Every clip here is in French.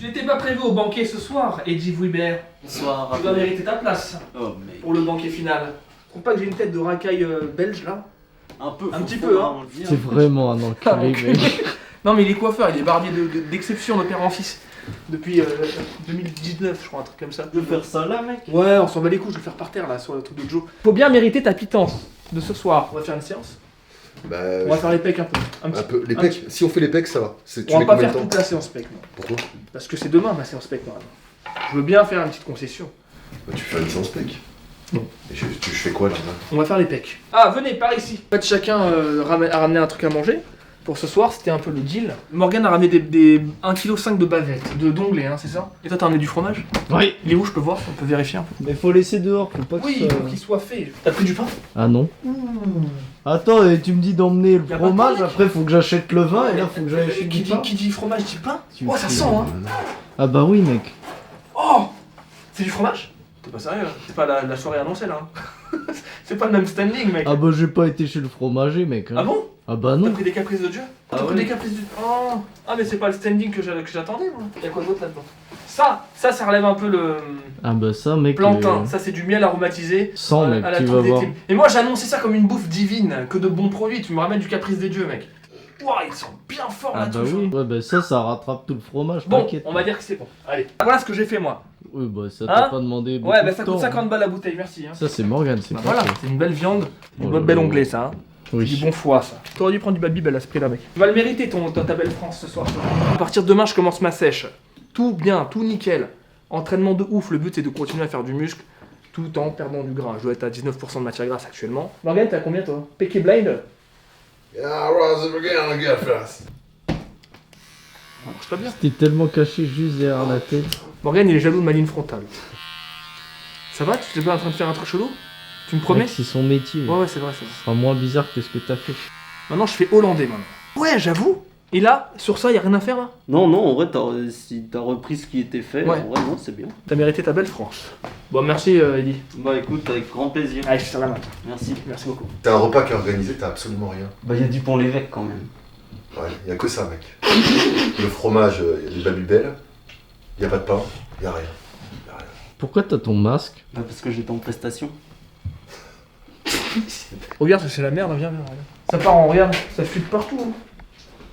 Tu n'étais pas prévu au banquet ce soir, Eddie Vuibert. Bonsoir. Tu dois mériter ta place Oh, mais... pour le banquet final. Je trouve pas que j'ai une tête de racaille belge là? Un peu. Un petit peu, hein. C'est vraiment un enculé, mec. Non mais il est coiffeur, il est barbier d'exception de père en fils. Depuis 2019 je crois, un truc comme ça. Je veux faire ça là, mec. Ouais, on s'en bat les couilles, je vais le faire par terre là sur le truc de Joe. Faut bien mériter ta pitance de ce soir. On va faire une séance. Bah, On va faire les pecs un peu. Un petit Les pecs, si on fait les pecs, ça va. Tu On va mets pas combien faire de temps toute la séance pecs, non. Pourquoi Parce que c'est demain ma séance pecs normalement. Je veux bien faire une petite concession. Bah, tu fais une séance pec. Non. Et je fais quoi là On va faire les pecs. Ah, venez, par ici. En fait, chacun a ramené un truc à manger. Pour ce soir, c'était un peu le deal. Morgane a ramené des 1,5 kg de bavettes, d'onglets, hein, c'est ça? Et toi, t'as ramené du fromage? Oui. Il est où, je peux voir? On peut vérifier un peu. Mais faut laisser dehors, faut pas que Oui, ça... il faut qu'il soit fait. T'as pris du pain? Ah non. Attends, et tu me dis d'emmener le Y a pas de fromage, pain, mec. après faut que j'achète le vin, et là faut que j'aille acheter du pain. Qui dit fromage dit pain? Tu Oh, me ça fais- sent, hein. Ah bah oui, mec. Oh! C'est du fromage? T'es pas sérieux, hein. C'est pas la soirée annoncée, là. Hein. C'est pas le même standing, mec. Ah bah j'ai pas été chez le fromager, mec. hein. Ah bon? Ah bah T'as non. pris des caprices de Dieu? Ah T'as pris ouais. des caprices de... Oh! Ah mais c'est pas le standing que j'attendais moi. Y'a quoi d'autre là-dedans? Ça relève un peu le Ah bah ça, mec. plantain. Ça c'est du miel aromatisé. Sans, mec, à la tu tour vas des voir. Tim. Et moi j'ai annoncé ça comme une bouffe divine, que de bons produits. Tu me ramènes du caprice des dieux, mec. Ouah, ils sont bien forts Ah là bah tous. oui. Ouais bah ça rattrape tout le fromage, Bon, t'inquiète. on va dire que c'est bon. Allez. Voilà ce que j'ai fait moi. Oui bah ça Hein t'a pas demandé beaucoup Ouais, bah de ça temps, coûte 50 hein. balles la bouteille, merci. Hein. Ça c'est Morgane, c'est Bah pas voilà, toi. c'est une belle viande, Oh une là bel là. onglet ça. Hein. Du Oui. bon foie ça. T'aurais dû prendre du Babybel à ce prix là, mec. Tu vas le mériter ta belle France ce soir. À partir de demain, je commence ma sèche. Tout bien, tout nickel. Entraînement de ouf. Le but c'est de continuer à faire du muscle tout en perdant du gras. Je dois être à 19% de matière grasse actuellement. Morgane, t'as combien toi? Peaky Blind? Yeah, Rose, again, get fast. C'est pas bien. T'es tellement caché juste derrière la tête. Morgane, il est jaloux de ma ligne frontale. Ça va? Tu t'es pas en train de faire un truc chelou? Tu me promets? Mec, c'est son métier. Ouais, c'est vrai, c'est vrai. Ce sera moins bizarre que ce que t'as fait. Maintenant, je fais hollandais maintenant. Ouais, j'avoue. Et là, sur ça, y a rien à faire là? Non, non, en vrai, si t'as repris ce qui était fait, Ouais. en vrai, non, c'est bien. T'as mérité ta belle France. Bon, merci Eddy. Bah écoute, avec grand plaisir. Allez, je te serre la main. Merci. Merci beaucoup. T'as un repas qui est organisé, t'as absolument rien. Bah y'a du pont l'évêque quand même. Ouais, y a que ça, mec. Le fromage, y a des Babybel. Y a pas de pain, y a rien. Y a rien. Pourquoi t'as ton masque? Bah parce que j'étais en prestation. Regarde, c'est la merde, viens, viens, regarde. Ça part en, regarde, ça fuite partout. Hein.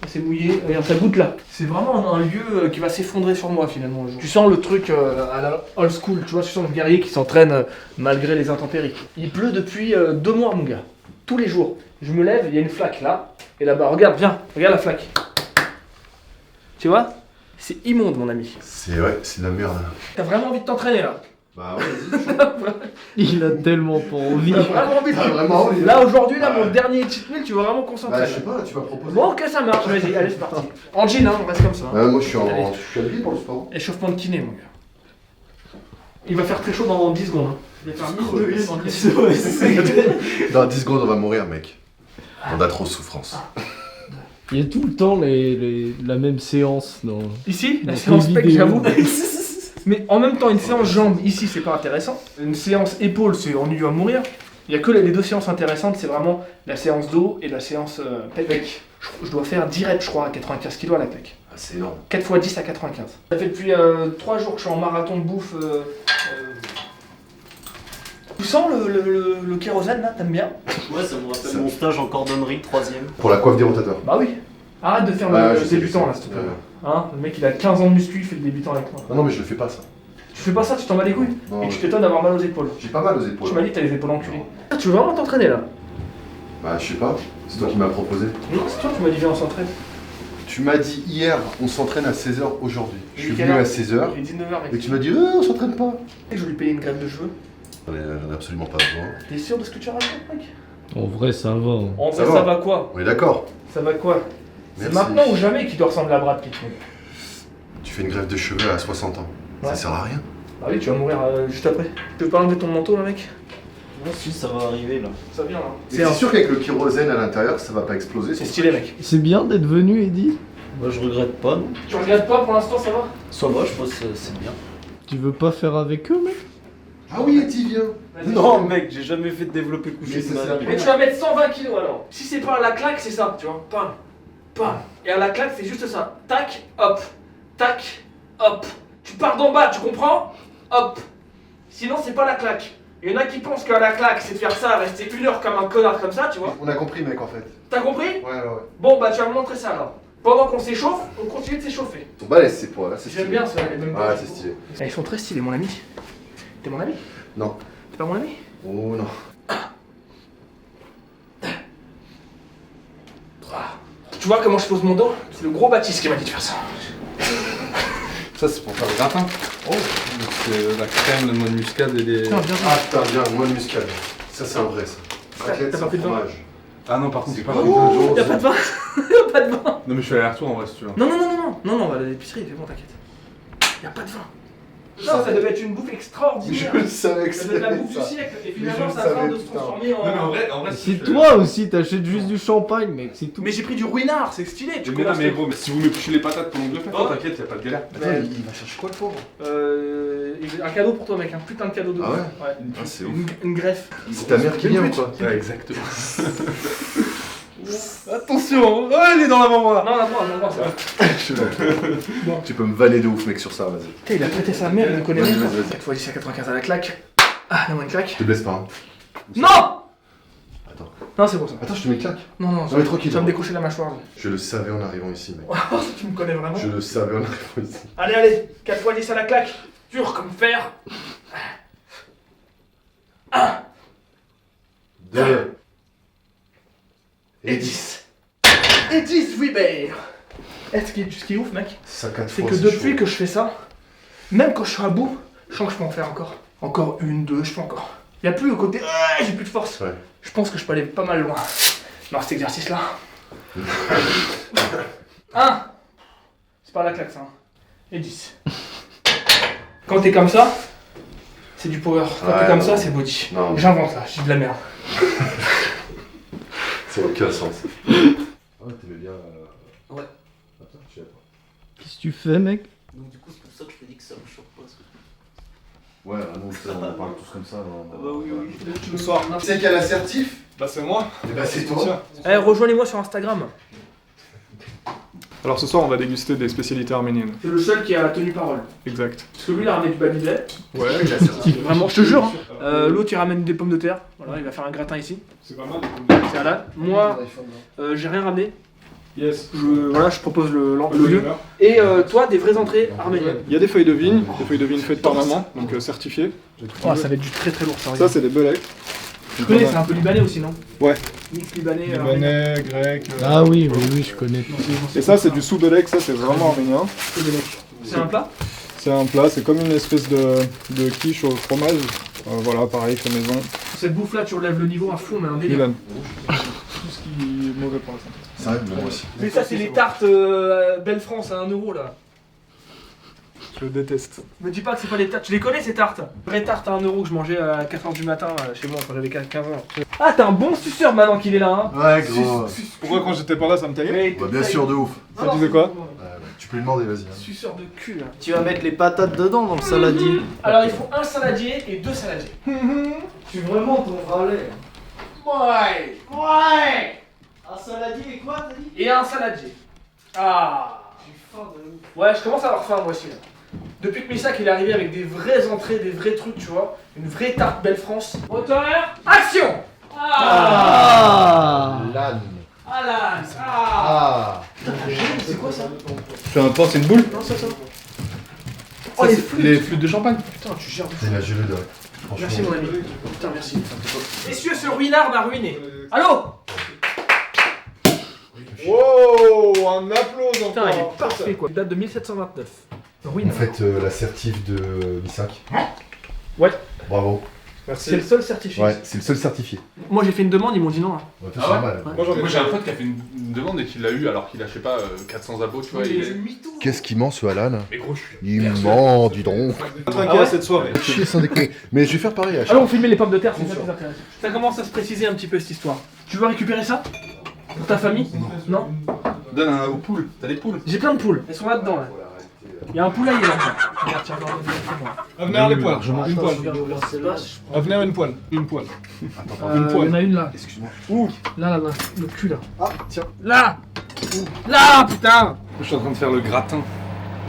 C'est mouillé, regarde, ça goûte là. C'est vraiment un lieu qui va s'effondrer sur moi finalement le jour. Tu sens le truc à la old school, tu vois, tu sens le guerrier qui s'entraîne malgré les intempéries. Il pleut depuis 2 mois, mon gars. Tous les jours. Je me lève, il y a une flaque là, et là-bas, regarde, viens, regarde la flaque. Tu vois? C'est immonde, mon ami. C'est de la merde. T'as vraiment envie de t'entraîner là? Bah ouais, vas-y. Il a tellement pas envie. T'as vraiment envie de T'as vraiment envie, Là aujourd'hui, là, Ouais. mon dernier cheat meal, tu veux vraiment qu'on Bah, s'entraîne. je sais pas, tu vas proposer. Bon, ok, ça marche, vas-y, allez, c'est parti. En jean, hein, on reste comme ça. Hein. Moi, je suis Allez. habillé pour le sport. Échauffement de kiné, mon gars. Il va faire très chaud dans 10 secondes. Hein. Il va faire 1000 degrés dans 10 secondes. Dans 10 secondes, on va mourir, mec. On a trop de souffrance. Il y a tout le temps la même séance dans... Ici, la Dans séance les pec, vidéos. j'avoue. Mais en même temps, une séance jambes, ici, c'est pas intéressant. Une séance épaules, c'est ennuyeux à mourir. Il y a que les 2 séances intéressantes, c'est vraiment la séance dos et la séance pec. Je dois faire 10 reps, je crois, à 95 kg à la pec. Ah, c'est énorme. 4 x 10 à 95. Ça fait depuis 3 jours que je suis en marathon de bouffe. Tu sens le kérosène là, t'aimes bien? Ouais, ça me rappelle Ça- mon stage en cordonnerie, 3ème. Pour la coiffe des rotateurs. Bah oui. Arrête de faire Ah, le je sais, débutant je là, sais. s'il te plaît. Hein, le mec il a 15 ans de muscu, il fait le débutant avec moi. Non, mais je le fais pas, ça. Tu fais pas ça, tu t'en bats les couilles? Non, Et tu je- t'étonnes d'avoir mal aux épaules. J'ai pas mal aux épaules. Tu m'as dit que t'as les épaules enculées. Non. Ah, tu veux vraiment t'entraîner là? Bah, je sais pas. C'est toi qui m'as proposé. Non, c'est toi qui m'as dit viens on s'entraîne. Tu m'as dit hier, on s'entraîne à 16h aujourd'hui. Je suis Quelle venu heure à 16h. Il est 19h mec. Et tu m'as dit, on s'entraîne pas. Je vais lui payer une greffe de cheveux. On a absolument pas besoin. T'es sûr de ce que tu racontes mec? En vrai, ça va. hein. En Ça vrai va. ça va quoi? On est d'accord. Ça va quoi? C'est Merci. maintenant ou jamais qu'il doit ressembler à Brad Pitt mec. Tu fais une greffe de cheveux à 60 ans. Ouais. Ça sert à rien. Bah oui, tu vas mourir juste après. Tu veux pas enlever ton manteau là mec? Ouais, si, ça va arriver là. Ça vient là. Mais c'est sûr qu'avec le kérosène à l'intérieur, ça va pas exploser. C'est son stylé truc. mec. C'est bien d'être venu, Eddy. Bah je regrette pas, non. Tu regardes pas pour l'instant, ça va? Ça va, je pense que c'est bien. Tu veux pas faire avec eux, mec? Ah oui, Eti, viens. Vas-y, Non, je te- mec, j'ai jamais fait de développer couché Mais de ça, ma c'est vie. Mais tu vas mettre 120 kilos alors. Si c'est pas à la claque, c'est ça, tu vois. Pam, pam. Et à la claque, c'est juste ça. Tac, hop, tac, hop. Tu pars d'en bas, tu comprends? Hop. Sinon, c'est pas la claque. Il y en a qui pensent que la claque, c'est de faire ça, rester 1 heure comme un connard comme ça, tu vois. On a compris, mec, en fait. T'as compris? Ouais. Bon, bah tu vas me montrer ça alors. Pendant qu'on s'échauffe, on continue de s'échauffer. Ils sont balèzes, ces poids, là, c'est stylé. J'aime bien ça, les mêmes Ouais, c'est stylé. Ils sont très stylés, mon ami. T'es mon ami? Non. T'es pas mon ami? Oh non. Tu vois comment je pose mon dos? C'est le gros Baptiste qui m'a dit de faire ça. Ça, c'est pour faire le gratin. Oh, c'est la crème, le noix de muscade et les. Putain, bien Ah putain, bien, moi de muscade. Ça, c'est un vrai, ça. Raclette, t'as sans pas pris de vin? fromage. Ah non, par contre, c'est pas Oh, y'a pas de vin. Y'a pas de vin. Non, mais je fais aller-retour en vrai si tu veux. Non, on va à l'épicerie, c'est bon, t'inquiète. Y'a pas de vin. Non, ça devait être une bouffe extraordinaire. Je savais que Ça devait être la bouffe du ça. siècle. Et Mais finalement, je ça le a savais, de se putain. transformer en. en vrai, C'est toi aussi, t'achètes juste du champagne, mec, c'est tout. Mais j'ai pris du ruinard, c'est stylé. Tu Mais là, commences mais à- gros, mais si vous m'épluchez les patates pendant que je le fais, Oh. t'inquiète, y'a pas de galère. Attends, il va chercher quoi, le pauvre? Un cadeau pour toi, mec, un putain de cadeau de Ah ouf. ouais Ouais. Ah, c'est ouf. Une greffe. C'est ta mère qui vient ou quoi? Ouais, exactement. Attention, oh, elle est dans l'avant-bras. Non, c'est vrai. Je sais pas. Tu peux me vanner de ouf, mec, sur ça, vas-y. Putain, il a prêté sa mère, il me connaît Vas-y, même. vas-y. 4 fois 10 à 95 à la claque. Ah, donne-moi une claque. Je te blesse pas, hein. Non! Attends. Non, c'est bon ça. Attends, je te mets une claque. Non, Non, mais tranquille. Tu vas me décocher la mâchoire. Je le savais en arrivant ici, mec. Tu me connais vraiment. Je le savais en arrivant ici. Allez, 4 fois 10 à la claque. Dur comme fer. 1 2 et 10. Et 10, oui, ben. Ce qui est ouf, mec, Ça 4 c'est fois. que depuis chaud. que je fais ça, même quand je suis à bout, je sens que je peux en faire encore. Encore 1, 2, je peux encore. Il n'y a plus le côté j'ai plus de force. Ouais. Je pense que je peux aller pas mal loin dans cet exercice-là. 1. C'est pas la claque, ça. Hein. Et 10. Quand t'es comme ça, c'est du power. Quand Ouais, t'es comme non. ça, c'est body. Non, mais J'invente là, je dis de la merde. ça n'a aucun sens. Ah, t'aimais bien. Ouais. Attends, je sais pas. Qu'est-ce que tu fais, mec? Donc, du coup, c'est pour ça que je te dis que ça me choque pas. Ouais, non, on parle tous comme ça. Ah bah oui, oui. Bonsoir. C'est quel assertif? Bah, c'est moi. Eh bah, c'est toi. Eh, rejoignez-moi sur Instagram. Alors ce soir, on va déguster des spécialités arméniennes. C'est le seul qui a tenu parole. Exact. Parce que lui, il a ramené du babybel. Ouais, Vraiment, je te jure. Hein. L'autre, il ramène des pommes de terre. Voilà, il va faire un gratin ici. c'est pas mal. C'est halal. Moi, j'ai rien ramené. Yes. Voilà, je propose le lieu. Et toi, des vraies entrées arméniennes. Il y a des feuilles de vigne faites par maman, donc certifiées. J'ai tout Oh, trouvé. ça va être du très très lourd, ça. Ça, c'est des belecs. Tu connais, c'est un peu libanais aussi, non? Ouais. Mix libanais. arménien. Libanais, grec. Ah oui, je connais. Non, c'est Et ça, c'est du soubelek, ça, c'est vraiment arménien. C'est un plat? C'est un plat, c'est comme une espèce de quiche au fromage. Voilà, pareil, fait maison. Cette bouffe-là, tu relèves le niveau à fond, mais un délire. Milan. Tout ce qui est mauvais pour la santé. C'est vrai, moi aussi. Mais ça, c'est les tartes Belle France à 1 euro là. Je le déteste. Me dis pas que c'est pas les tartes. Tu les connais ces tartes? Vraies tartes à 1 euro que je mangeais à 4h du matin chez moi quand j'avais 15 ans. Ah, t'es un bon suceur maintenant qu'il est là, hein? Ouais, gros. Pourquoi quand j'étais pas là, ça me taillait? Mais Bah, bien sûr, de ouf. Non, Ça non, disait c'est quoi? bon. Tu peux lui demander, vas-y. hein. Suceur de cul là. Tu vas mettre les patates dedans dans le saladier. Alors il faut un saladier et 2 saladiers. Tu vraiment ton valet. Ouais. Ouais. Un saladier et quoi, t'as dit? Et un saladier. Ah. J'ai faim de ouf. Ouais, je commence à avoir faim moi aussi là. Depuis que Missak il est arrivé avec des vraies entrées, des vrais trucs, tu vois. Une vraie tarte Belle France. Moteur, action. Ah. L'âne. Ah là. Ah. Ah. C'est quoi ça? C'est un pain, c'est une boule? Non, ça. Oh, les flûtes. Les flûtes de champagne. Putain, tu gères. C'est la gelée de. Franchement. Merci mon ami. Putain, merci. Messieurs, ce ruinard m'a ruiné. Allô? Wow, un applause Putain, il est parfait quoi. Il date de 1729. En Ruinard. fait, l'assertif de Missak. Ouais. Bravo. C'est le seul certifié. Ouais, c'est le seul certifié. Moi j'ai fait une demande, ils m'ont dit non. Hein. Ouais, toi, c'est normal. Ouais. Moi, j'ai un pote qui a fait une demande et qui l'a eu alors qu'il a, je sais pas, 400 abos, tu vois. il est- Qu'est-ce qu'il ment, ce Alan? Mais gros, je suis. Il ment, dis donc. Trinquer à cette soirée. Chier sans déconner. Mais je vais faire pareil à chaque Allons, on filmer les pommes de terre, c'est ça qui intéresse. Ça commence à se préciser un petit peu cette histoire. Tu veux récupérer ça? Pour ta famille? Non. Donne un aux poules. T'as des poules? J'ai plein de poules, elles sont là-dedans là. Il y a un poulailler là-dedans. Regarde, tiens, regarde, Avenir les poils, une poêle. regarde. Avenir une poêle, une poêle. Il y en a une là. Excuse-moi. Où? Là, le cul là. Ah, tiens. Là! Là, putain! Je suis en train de faire le gratin.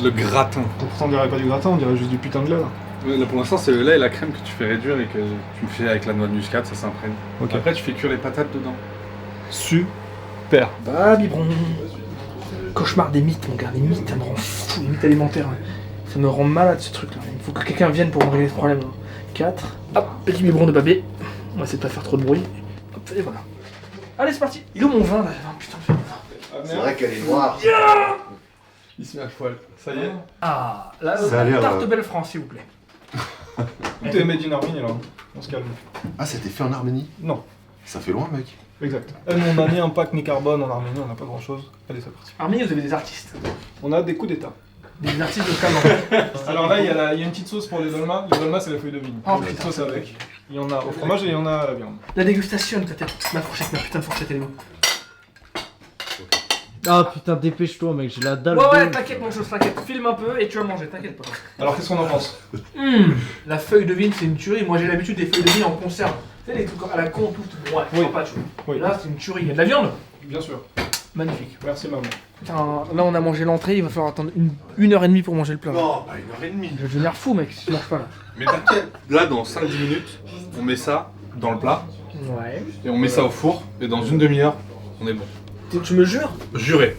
Le gratin. Pourtant, on dirait pas du gratin, on dirait juste du putain de lait là. Là, pour l'instant, c'est le lait et la crème que tu fais réduire et que tu me fais avec la noix de muscade, ça s'imprègne. Ok. Après, tu fais cuire les patates dedans. Super. Bah, biberon. Cauchemar des mythes, mon gars, les mythes, ça me rend fou, les mythes alimentaires. Ouais. Ça me rend malade ce truc là. Il faut que quelqu'un vienne pour me régler ce problème. 4. Hop, petit biberon de babé. On va essayer de pas faire trop de bruit. Hop, et voilà. Allez, c'est parti. Il est où mon vin là? Ah, putain, fais mon vin. C'est vrai qu'elle est noire. Il se met à poil. Ça y est. Ah, là, Ça a l'air, tarte belle France, s'il vous plaît. Tout est made in Armenie là. On se calme. Ah, c'était fait en Arménie? Non. Ça fait loin, mec. Exact. On a ni un pack ni carbone en Arménie, on n'a pas grand chose. Allez, c'est parti. Armée, vous avez des artistes. On a des coups d'état. Des artistes de talent. Alors là, il y a une petite sauce pour les dolmas. Les dolmas, c'est la feuille de vigne. Oh, Une petite putain. sauce avec. Il y en a au fromage et il y en a à la viande. La dégustation, peut-être. Ma fourchette, ma putain de fourchette, elle est où? Ah putain, dépêche-toi mec, j'ai la dalle. Ouais, de- t'inquiète, mon chose, t'inquiète. Filme un peu et tu vas manger, t'inquiète pas. Alors, qu'est-ce qu'on en pense? La feuille de vigne, c'est une tuerie. Moi, j'ai l'habitude des feuilles de vigne en conserve. Tu sais, les trucs à la con, tout. Ouais, Oui. pas de chou. Oui. Là, c'est une tuerie. Il y a de la viande. Bien sûr. Magnifique. Merci, maman. Putain, là, on a mangé l'entrée. Il va falloir attendre une heure et demie pour manger le plat. Non, pas 1h30. Je vais devenir fou, mec, si tu manges pas là. Mais t'inquiète. Là, dans 5-10 minutes, on met ça dans le plat Ouais. et on met ça au four. Et dans une demi-heure, on est bon. Tu me jures? Juré.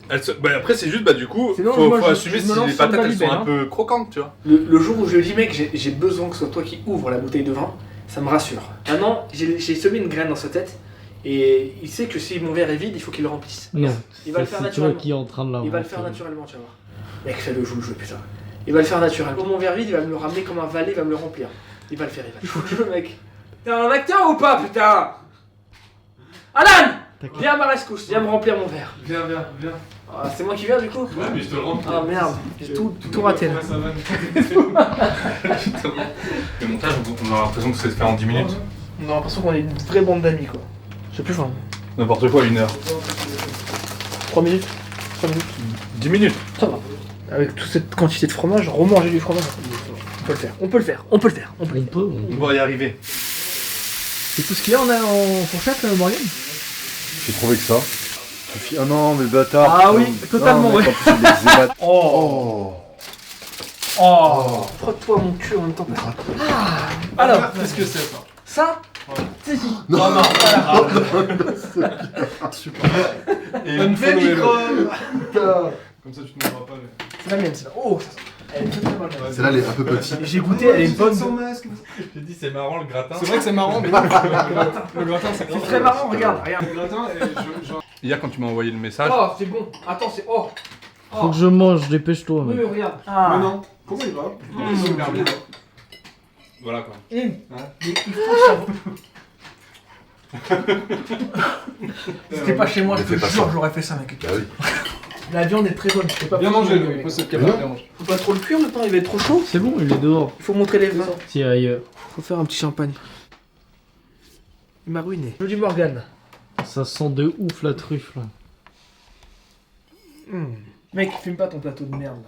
Bah, après, c'est juste, du coup, Sinon, faut moi, je assumer me si lance les sur le patates elles sont Babybel, un peu croquantes, tu vois. Le jour où je lui dis, mec, j'ai besoin que ce soit toi qui ouvre la bouteille de vin, ça me rassure. Maintenant, j'ai semé une graine dans sa tête. Et il sait que si mon verre est vide, il faut qu'il le remplisse. Non, Il va le ça, faire c'est toi naturellement. qui est en train de l'avoir. Il va le faire naturellement, tu vas voir. Mec, fais-le, joue le jeu, putain. Il va le faire naturellement. Pour mon verre vide, il va me le ramener comme un valet, il va me le remplir. Il va le faire, il va le faire. Joue le jeu, mec. T'es un acteur ou pas, putain? Alan! Viens à ma rescousse, viens me remplir mon verre. Viens. Ah, c'est moi qui viens du coup? Ouais, mais je te le remplis. Ah merde, j'ai tout raté là. Le montage, on a l'impression que c'est fait en 10 minutes. On a l'impression qu'on est une vraie bande d'amis quoi. J'ai plus faim. N'importe quoi, 1 heure. 3 minutes? 3 minutes? 10 minutes. Ça va. Avec toute cette quantité de fromage, remanger du fromage. On peut le faire, on peut le faire, on peut le faire. On peut. On va y arriver. C'est tout ce qu'il y a en fourchette, Morgan? J'ai trouvé que ça. Suffit. Ah non, mais le bâtard. Ah oui, totalement, Non, mec, ouais. en plus, il les ébat- Oh. Oh. Oh. Frotte-toi mon cul en même temps. Alors, qu'est-ce que c'est ça? ça? C'est si. Non, non, voilà. Et Un follow-le. Putain. Comme ça, tu ne mourras pas. C'est la mienne, c'est là. Oh, ça sent. Elle est très très bonne. Celle-là, elle est un peu petite. J'ai goûté, elle est bonne. J'ai dit, c'est marrant le gratin. C'est vrai que c'est marrant, mais le gratin, C'est très marrant, regarde, regarde. Le gratin, Hier, quand tu m'as envoyé le message, Oh, c'est bon. Attends, c'est. Oh. Faut que je mange, dépêche-toi Oui, mec. mais regarde. Mais Ah. non. Comment il va? Super bien. voilà quoi. Il faut ça. C'était pas chez moi, je Ne te fais pas jure, ça. j'aurais fait ça, mec. Bah oui. La viande est très bonne. Je sais pas Bien plus mangé, manger, le poste de Mais cabane, non. bien mangé. Faut pas trop le cuire le pain, il va être trop chaud. C'est bon, il est dehors. Il faut montrer les vins. Tiens ailleurs. Faut faire un petit champagne. Il m'a ruiné. Je dis Morgane. Ça sent de ouf la truffe là. Mec, fume pas ton plateau de merde.